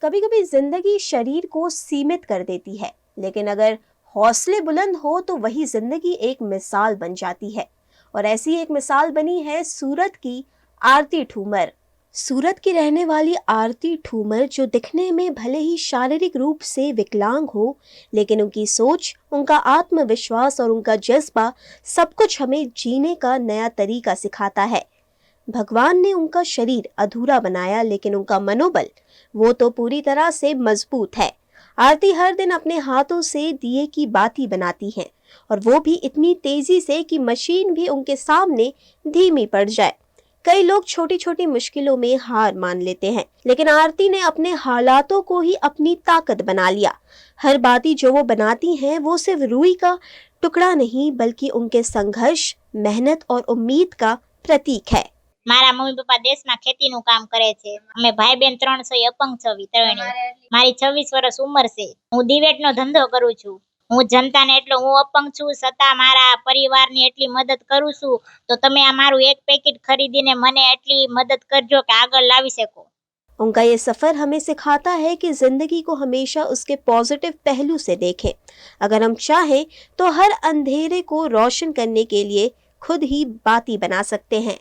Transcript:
कभी कभी जिंदगी शरीर को सीमित कर देती है, लेकिन अगर हौसले बुलंद हो तो वही जिंदगी एक मिसाल बन जाती है। और ऐसी एक मिसाल बनी है सूरत की आरती ठूमर। सूरत की रहने वाली आरती ठूमर, जो दिखने में भले ही शारीरिक रूप से विकलांग हो, लेकिन उनकी सोच, उनका आत्मविश्वास और उनका जज्बा सब कुछ हमें जीने का नया तरीका सिखाता है। भगवान ने उनका शरीर अधूरा बनाया, लेकिन उनका मनोबल वो तो पूरी तरह से मजबूत है। आरती हर दिन अपने हाथों से दिए की बाती बनाती हैं, और वो भी इतनी तेजी से कि मशीन भी उनके सामने धीमी पड़ जाए। कई लोग छोटी छोटी मुश्किलों में हार मान लेते हैं, लेकिन आरती ने अपने हालातों को ही अपनी ताकत बना लिया। हर बाती जो वो बनाती हैं वो सिर्फ रुई का टुकड़ा नहीं, बल्कि उनके संघर्ष, मेहनत और उम्मीद का प्रतीक है। મારા મમ્મી પપ્પા દેશમાં ખેતીનું કામ કરે છે। અમે ભાઈ બેન 3 છો, અપંગ છો ત્રણેય। મારી 26 વર્ષ ઉંમર છે। હું દિવેટનો ધંધો કરું છું। હું જનતાને એટલો હું અપંગ છું છતાં મારા પરિવારની એટલી મદદ કરું છું, તો તમે આ મારું એક પેકેટ ખરીદીને મને એટલી મદદ કરજો કે આગળ લાવી શકો। उनका ये सफर हमें सिखाता है कि जिंदगी को हमेशा उसके पॉजिटिव पहलू से देखें। अगर हम चाहें तो हर अंधेरे को रोशन करने के लिए खुद ही बाती बना सकते हैं।